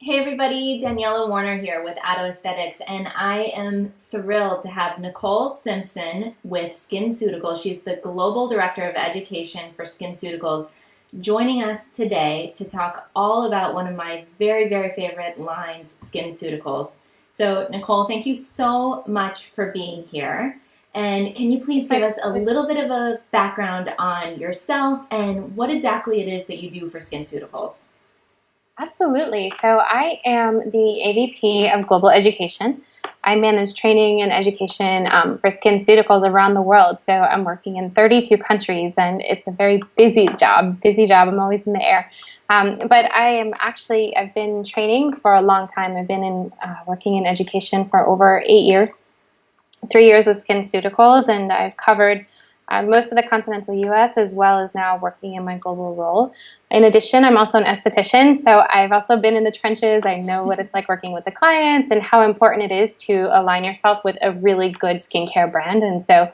Hey everybody, Daniela Warner here with Aestheticians, and I am thrilled to have Nicole Simpson with SkinCeuticals. She's the Global Director of Education for SkinCeuticals, joining us today to talk all about one of my very favorite lines, SkinCeuticals. So, Nicole, thank you so much for being here. And can you please give My us a pleasure. little bit of a background on yourself and what exactly it is that you do for SkinCeuticals? Absolutely. So I am the AVP of Global Education. I manage training and education for SkinCeuticals around the world. So I'm working in 32 countries, and it's a very busy job. Busy job. I'm always in the air. But I've been training for a long time. I've been working in education for over 8 years. 3 years with SkinCeuticals, and I've covered most of the continental US as well as now working in my global role. In addition, I'm also an esthetician, so I've also been in the trenches. I know what it's like working with the clients and how important it is to align yourself with a really good skincare brand. And so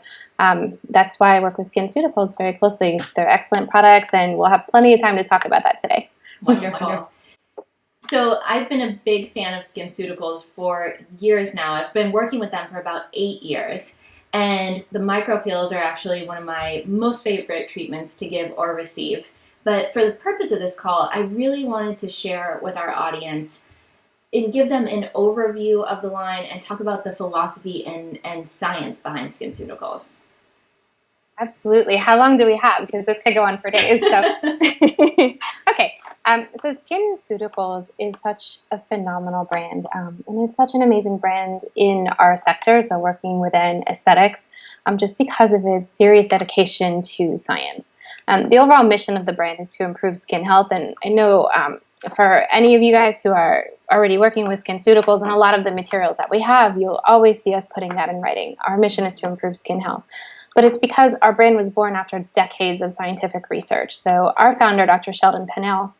that's why I work with SkinCeuticals very closely. They're excellent products, and we'll have plenty of time to talk about that today. Wonderful. So I've been a big fan of SkinCeuticals for years now. I've been working with them for about 8 years. And the micropeels are actually one of my most favorite treatments to give or receive. But for the purpose of this call, I really wanted to share with our audience and give them an overview of the line and talk about the philosophy and science behind SkinCeuticals. Absolutely. How long do we have? Because this could go on for days. So, okay. So SkinCeuticals is such a phenomenal brand, and it's such an amazing brand in our sector. So working within aesthetics, just because of its serious dedication to science. The overall mission of the brand is to improve skin health, and I know for any of you guys who are already working with SkinCeuticals and a lot of the materials that we have, you'll always see us putting that in writing. Our mission is to improve skin health. But it's because our brand was born after decades of scientific research. So our founder, Dr. Sheldon Pennell,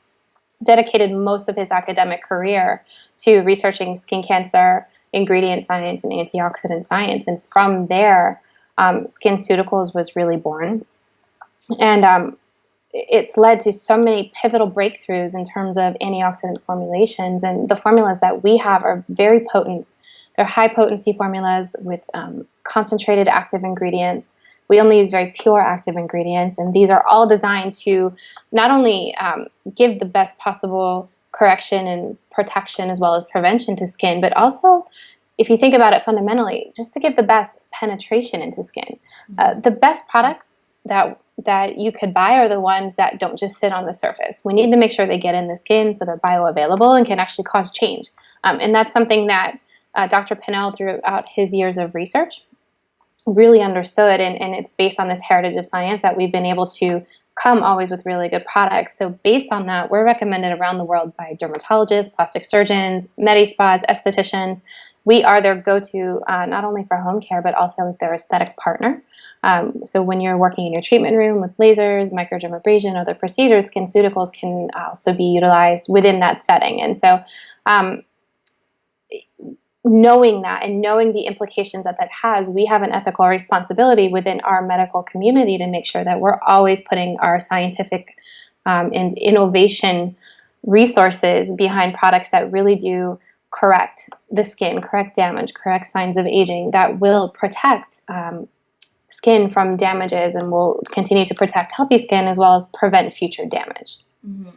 dedicated most of his academic career to researching skin cancer, ingredient science, and antioxidant science. And from there, SkinCeuticals was really born. And it's led to so many pivotal breakthroughs in terms of antioxidant formulations. And the formulas that we have are very potent. They're high potency formulas with concentrated active ingredients. We only use very pure active ingredients, and these are all designed to not only give the best possible correction and protection as well as prevention to skin, but also, if you think about it fundamentally, just to give the best penetration into skin. The best products that you could buy are the ones that don't just sit on the surface. We need to make sure they get in the skin so they're bioavailable and can actually cause change. And that's something that Dr. Pennell, throughout his years of research, really understood, and it's based on this heritage of science that we've been able to come always with really good products. So based on that, we're recommended around the world by dermatologists, plastic surgeons, med spas, estheticians. We are their go-to not only for home care, but also as their aesthetic partner. So when you're working in your treatment room with lasers, microdermabrasion, other procedures, SkinCeuticals can also be utilized within that setting. And so knowing that and knowing the implications that that has, we have an ethical responsibility within our medical community to make sure that we're always putting our scientific and innovation resources behind products that really do correct the skin, correct damage, correct signs of aging, that will protect skin from damages and will continue to protect healthy skin as well as prevent future damage. Mm-hmm.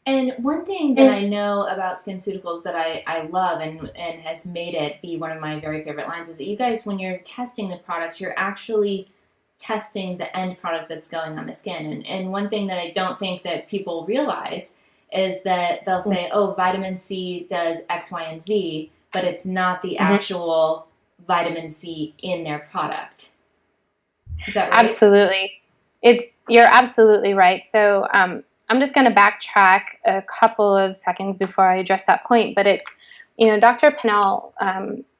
And one thing that And I know about SkinCeuticals that I love and has made it be one of my very favorite lines is that you guys, when you're testing the products, you're actually testing the end product that's going on the skin. And one thing that I don't think that people realize is that they'll say, oh, vitamin C does X, Y, and Z, but it's not the Mhm. actual vitamin C in their product. Is that right? Absolutely. You're absolutely right. So I'm just going to backtrack a couple of seconds before I address that point. But Dr. Pennell,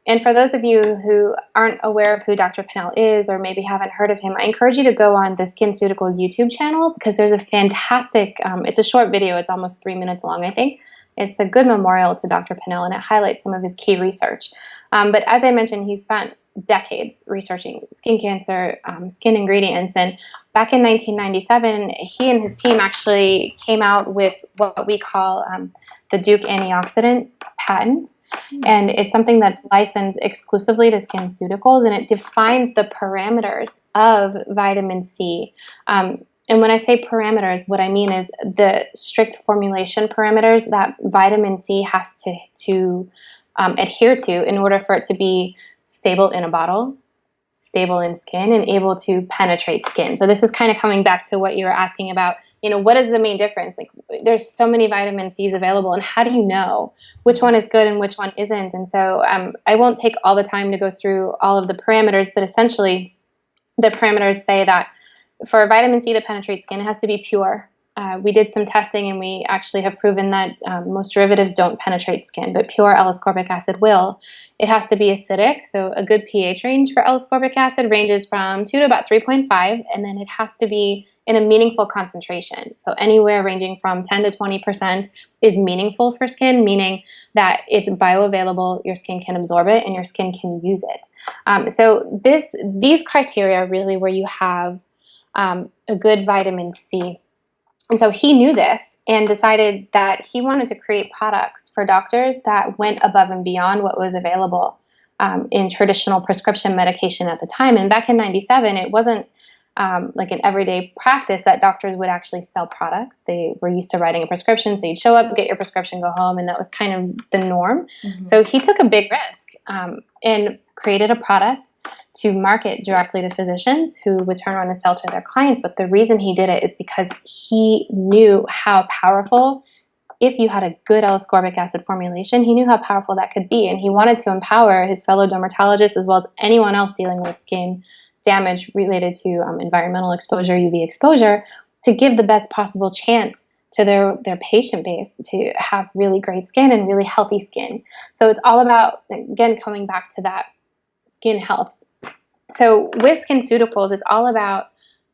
and for those of you who aren't aware of who Dr. Pennell is or maybe haven't heard of him, I encourage you to go on the SkinCeuticals YouTube channel because there's a fantastic, it's a short video. It's almost 3 minutes long, I think. It's a good memorial to Dr. Pennell, and it highlights some of his key research. But as I mentioned, he spent decades researching skin cancer, skin ingredients, and back in 1997, he and his team actually came out with what we call the Duke Antioxidant patent. And it's something that's licensed exclusively to SkinCeuticals, and it defines the parameters of vitamin C. And when I say parameters, what I mean is the strict formulation parameters that vitamin C has to adhere to in order for it to be stable in a bottle, stable in skin, and able to penetrate skin. So this is kind of coming back to what you were asking about, what is the main difference? Like, there's so many vitamin C's available, and how do you know which one is good and which one isn't? And so I won't take all the time to go through all of the parameters, but essentially the parameters say that for vitamin C to penetrate skin, it has to be pure. We did some testing, and we actually have proven that most derivatives don't penetrate skin, but pure L-ascorbic acid will. It has to be acidic, so a good pH range for L-ascorbic acid ranges from 2 to about 3.5, and then it has to be in a meaningful concentration. So anywhere ranging from 10 to 20% is meaningful for skin, meaning that it's bioavailable, your skin can absorb it, and your skin can use it. So these criteria are really where you have a good vitamin C. And so he knew this and decided that he wanted to create products for doctors that went above and beyond what was available in traditional prescription medication at the time. And back in 97, it wasn't like an everyday practice that doctors would actually sell products. They were used to writing a prescription, so you'd show up, get your prescription, go home, and that was kind of the norm. Mm-hmm. So he took a big risk and created a product to market directly to physicians who would turn around and sell to their clients. But the reason he did it is because he knew how powerful, if you had a good L-ascorbic acid formulation, he knew how powerful that could be. And he wanted to empower his fellow dermatologists as well as anyone else dealing with skin damage related to environmental exposure, UV exposure, to give the best possible chance to their patient base to have really great skin and really healthy skin. So it's all about, again, coming back to that skin health. So with SkinCeuticals, it's all about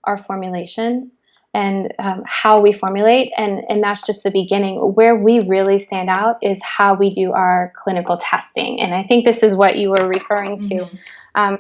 our formulations and how we formulate, and that's just the beginning. Where we really stand out is how we do our clinical testing, and I think this is what you were referring to. Mm-hmm.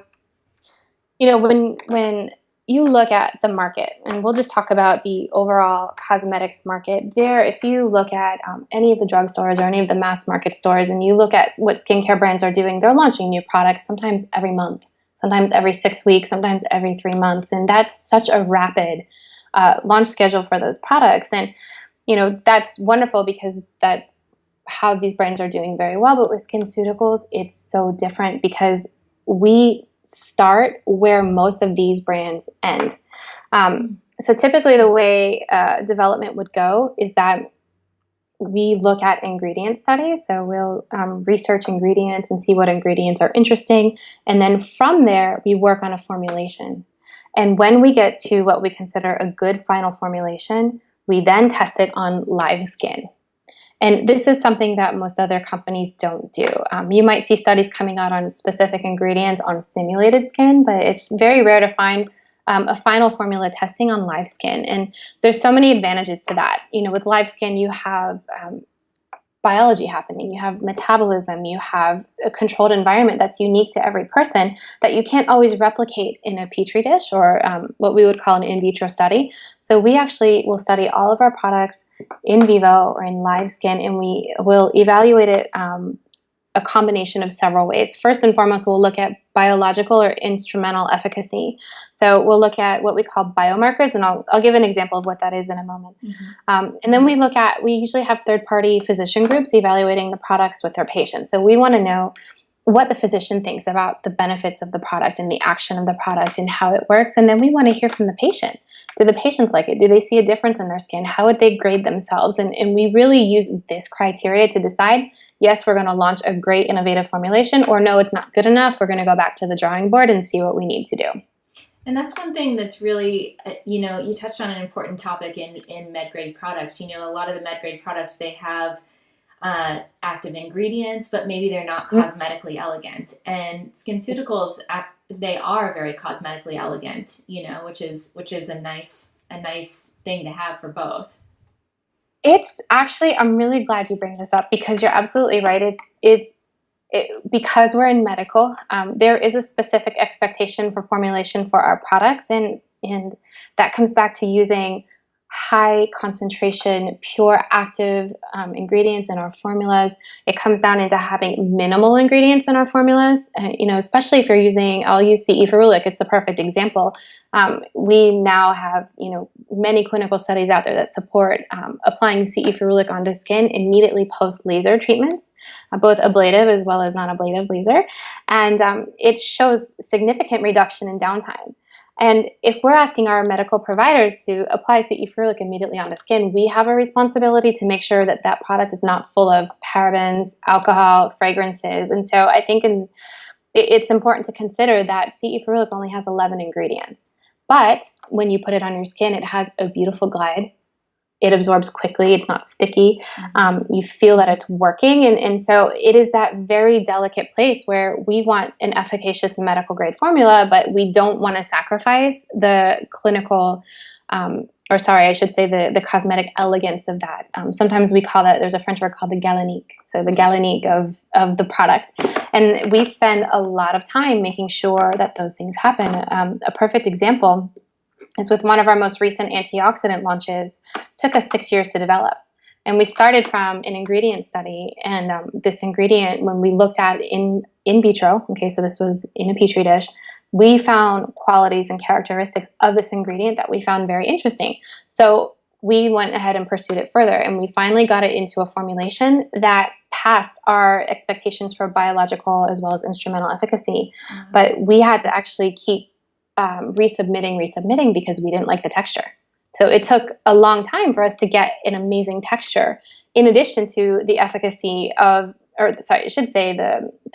When you look at the market, and we'll just talk about the overall cosmetics market there, if you look at any of the drugstores or any of the mass market stores, and you look at what skincare brands are doing, they're launching new products sometimes every month, sometimes every 6 weeks, sometimes every 3 months. And that's such a rapid launch schedule for those products. And, that's wonderful because that's how these brands are doing very well. But with SkinCeuticals, it's so different because we start where most of these brands end. So typically the way development would go is that we look at ingredient studies. So we'll research ingredients and see what ingredients are interesting. And then from there, we work on a formulation. And when we get to what we consider a good final formulation, we then test it on live skin. And this is something that most other companies don't do. You might see studies coming out on specific ingredients on simulated skin, but it's very rare to find a final formula testing on live skin. And there's so many advantages to that. With live skin, you have biology happening, you have metabolism, you have a controlled environment that's unique to every person that you can't always replicate in a petri dish or what we would call an in vitro study. So we actually will study all of our products in vivo or in live skin, and we will evaluate it a combination of several ways. First and foremost, we'll look at biological or instrumental efficacy. So we'll look at what we call biomarkers, and I'll give an example of what that is in a moment. Mm-hmm. And then we usually have third-party physician groups evaluating the products with their patients. So we want to know what the physician thinks about the benefits of the product and the action of the product and how it works. And then we want to hear from the patient. Do the patients like it? Do they see a difference in their skin? How would they grade themselves? And we really use this criteria to decide, yes, we're going to launch a great innovative formulation, or no, it's not good enough. We're going to go back to the drawing board and see what we need to do. And that's one thing that's really, you touched on an important topic in med-grade products. A lot of the med-grade products, they have active ingredients, but maybe they're not cosmetically elegant. And SkinCeuticals, they are very cosmetically elegant, which is a nice thing to have for both. It's actually, I'm really glad you bring this up because you're absolutely right. Because we're in medical, there is a specific expectation for formulation for our products, and And that comes back to using high concentration, pure active ingredients in our formulas. It comes down into having minimal ingredients in our formulas. Especially if you're using, I'll use CE ferulic, it's the perfect example. We now have, many clinical studies out there that support applying CE ferulic onto skin immediately post laser treatments, both ablative as well as non-ablative laser. And it shows significant reduction in downtime. And if we're asking our medical providers to apply CE ferulic immediately on the skin, we have a responsibility to make sure that that product is not full of parabens, alcohol, fragrances. And so I think it's important to consider that CE ferulic only has 11 ingredients. But when you put it on your skin, it has a beautiful glide. It absorbs quickly. It's not sticky. You feel that it's working. And so it is that very delicate place where we want an efficacious medical grade formula, but we don't want to sacrifice the clinical, the cosmetic elegance of that. Sometimes we call that, there's a French word called the galenique. So the galenique of the product. And we spend a lot of time making sure that those things happen. A perfect example is with one of our most recent antioxidant launches. It took us 6 years to develop. And we started from an ingredient study. And this ingredient, when we looked at in vitro, so this was in a petri dish, we found qualities and characteristics of this ingredient that we found very interesting. So we went ahead and pursued it further. And we finally got it into a formulation that passed our expectations for biological as well as instrumental efficacy. Mm-hmm. But we had to actually keep resubmitting because we didn't like the texture. So it took a long time for us to get an amazing texture, in addition to the efficacy the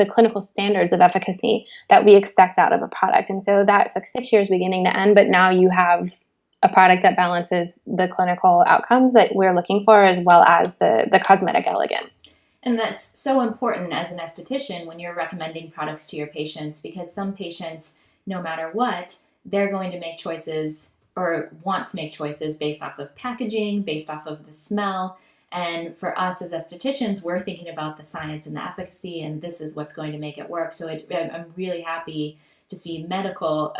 clinical standards of efficacy that we expect out of a product. And so that took 6 years beginning to end, but now you have a product that balances the clinical outcomes that we're looking for, as well as the cosmetic elegance. And that's so important as an esthetician when you're recommending products to your patients, because some patients, no matter what, they're going to make choices or want to make choices based off of packaging, based off of the smell. And for us as estheticians, we're thinking about the science and the efficacy, and this is what's going to make it work. So I'm really happy to see a medical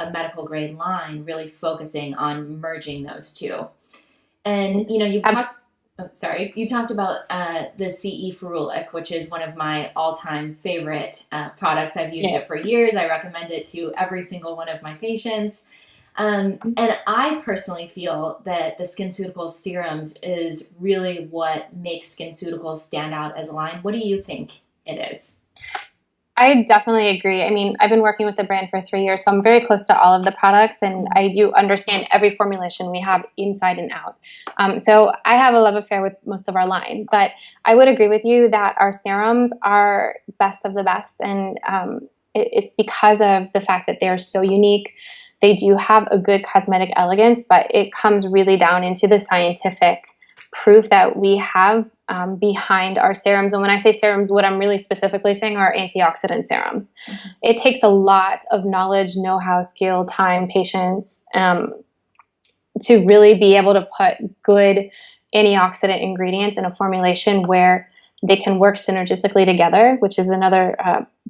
grade line really focusing on merging those two. And you talked about the CE ferulic, which is one of my all-time favorite products. I've used it for years. I recommend it to every single one of my patients. And I personally feel that the SkinCeuticals serums is really what makes SkinCeuticals stand out as a line. What do you think it is? I definitely agree. I mean, I've been working with the brand for 3 years, so I'm very close to all of the products, and I do understand every formulation we have inside and out. So I have a love affair with most of our line, but I would agree with you that our serums are best of the best, and it's because of the fact that they're so unique. They do have a good cosmetic elegance, but it comes really down into the scientific proof that we have behind our serums. And when I say serums, what I'm really specifically saying are antioxidant serums. Mm-hmm. It takes a lot of knowledge, know-how, skill, time, patience to really be able to put good antioxidant ingredients in a formulation where they can work synergistically together, which is another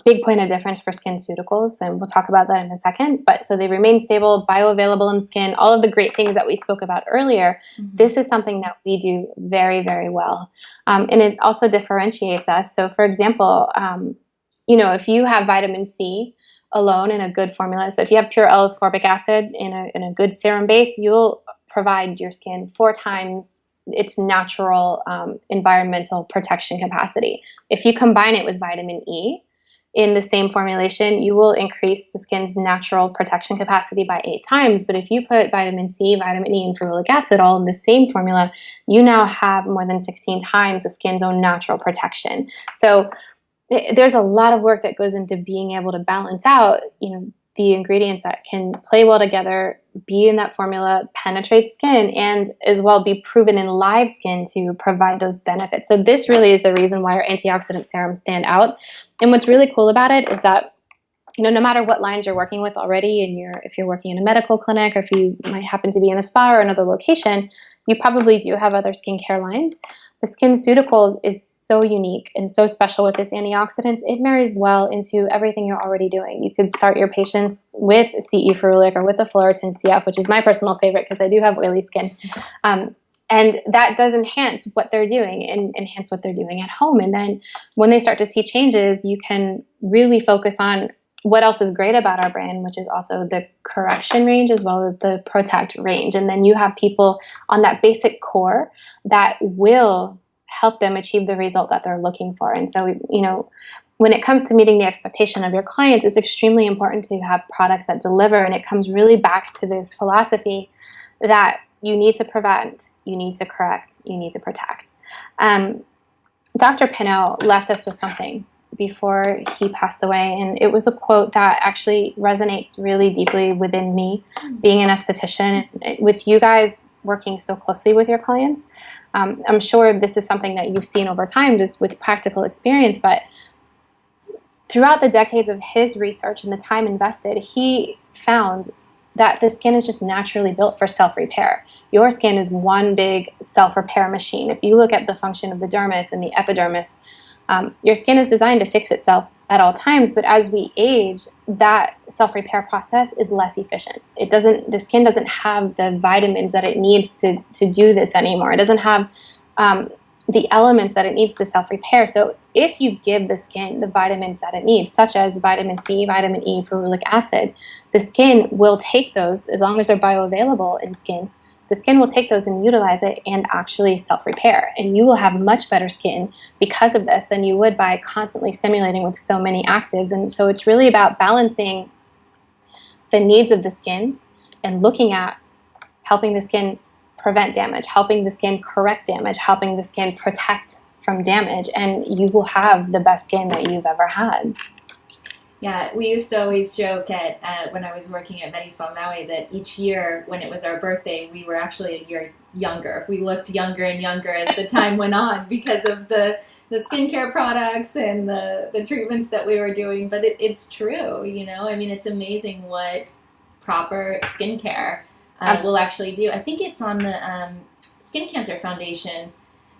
big point of difference for SkinCeuticals, and we'll talk about that in a second. But so they remain stable, bioavailable in skin, all of the great things that we spoke about earlier. Mm-hmm. This is something that we do very, very well. And it also differentiates us. So for example, if you have vitamin C alone in a good formula, so if you have pure L-ascorbic acid in a good serum base, you'll provide your skin 4 times its natural environmental protection capacity. If you combine it with vitamin E in the same formulation, you will increase the skin's natural protection capacity by 8 times. But if you put vitamin C, vitamin E, and ferulic acid all in the same formula, you now have more than 16 times the skin's own natural protection. So there's a lot of work that goes into being able to balance out, the ingredients that can play well together, be in that formula, penetrate skin, and as well be proven in live skin to provide those benefits. So this really is the reason why our antioxidant serums stand out. And what's really cool about it is that, no matter what lines you're working with already, if you're working in a medical clinic, or if you might happen to be in a spa or another location, you probably do have other skincare lines. the SkinCeuticals is so unique and so special with its antioxidants. It marries well into everything you're already doing. You could start your patients with CE ferulic or with the Fullerton CF, which is my personal favorite because I do have oily skin. And that does enhance what they're doing and enhance what they're doing at home. And then when they start to see changes, you can really focus on what else is great about our brand, which is also the correction range as well as the protect range. And then you have people on that basic core that will help them achieve the result that they're looking for. And so, you know, when it comes to meeting the expectation of your clients, it's extremely important to have products that deliver. And it comes really back to this philosophy that you need to prevent, you need to correct, you need to protect. Dr. Pinnell left us with something before he passed away, and it was a quote that actually resonates really deeply within me, being an esthetician, with you guys working so closely with your clients. I'm sure this is something that you've seen over time just with practical experience, but throughout the decades of his research and the time invested, he found that the skin is just naturally built for self-repair. Your skin is one big self-repair machine. If you look at the function of the dermis and the epidermis, your skin is designed to fix itself at all times, but as we age, that self-repair process is less efficient. The skin doesn't have the vitamins that it needs to do this anymore. It doesn't have the elements that it needs to self-repair. So if you give the skin the vitamins that it needs, such as vitamin C, vitamin E, ferulic acid, the skin will take those, as long as they're bioavailable in skin, the skin will take those and utilize it and actually self-repair. And you will have much better skin because of this than you would by constantly stimulating with so many actives. And so it's really about balancing the needs of the skin and looking at helping the skin prevent damage, helping the skin correct damage, helping the skin protect from damage, and you will have the best skin that you've ever had. Yeah, we used to always joke at when I was working at Venice Spa Maui that each year when it was our birthday, we were actually a year younger. We looked younger and younger as the time went on because of the skincare products and the treatments that we were doing. But it's true, you know. I mean, it's amazing what proper skincare will actually do. I think it's on the Skin Cancer Foundation.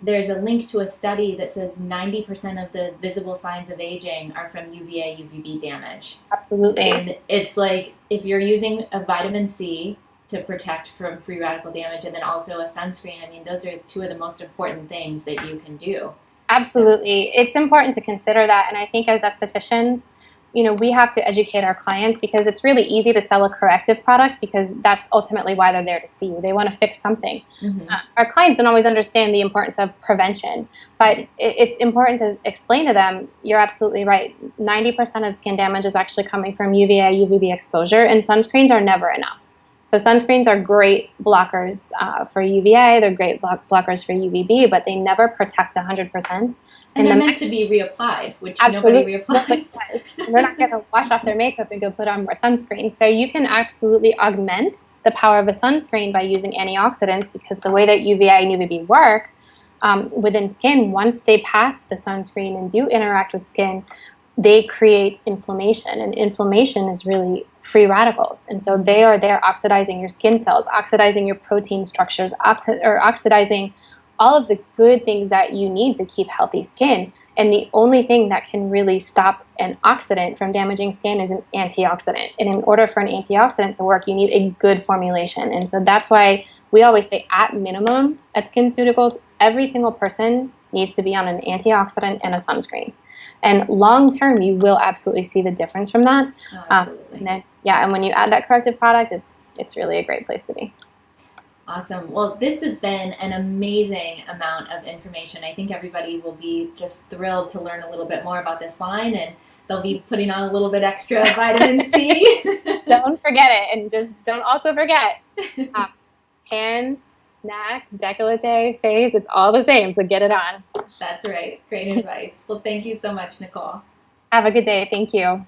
There's a link to a study that says 90% of the visible signs of aging are from UVA, UVB damage. Absolutely. And it's like if you're using a vitamin C to protect from free radical damage and then also a sunscreen, I mean, those are two of the most important things that you can do. Absolutely. It's important to consider that. And I think as estheticians, you know, we have to educate our clients because it's really easy to sell a corrective product because that's ultimately why they're there to see you. They want to fix something. Mm-hmm. Our clients don't always understand the importance of prevention, but it's important to explain to them, you're absolutely right. 90% of skin damage is actually coming from UVA, UVB exposure, and sunscreens are never enough. So sunscreens are great blockers for UVA, they're great blockers for UVB, but they never protect 100%. And they're meant to be reapplied, which nobody reapplies. They're not going to wash off their makeup and go put on more sunscreen. So you can absolutely augment the power of a sunscreen by using antioxidants because the way that UVA and UVB work within skin, once they pass the sunscreen and do interact with skin, they create inflammation. And inflammation is really free radicals. And so they are there oxidizing your skin cells, oxidizing your protein structures, or oxidizing all of the good things that you need to keep healthy skin. And the only thing that can really stop an oxidant from damaging skin is an antioxidant. And in order for an antioxidant to work, you need a good formulation. And so that's why we always say at minimum at SkinCeuticals, every single person needs to be on an antioxidant and a sunscreen. And long term, you will absolutely see the difference from that. Oh, absolutely. And when you add that corrective product, it's really a great place to be. Awesome. Well, this has been an amazing amount of information. I think everybody will be just thrilled to learn a little bit more about this line, and they'll be putting on a little bit extra vitamin C. Don't forget it. And just don't also forget hands, neck, décolleté, face, it's all the same. So get it on. That's right. Great advice. Well, thank you so much, Nicole. Have a good day. Thank you.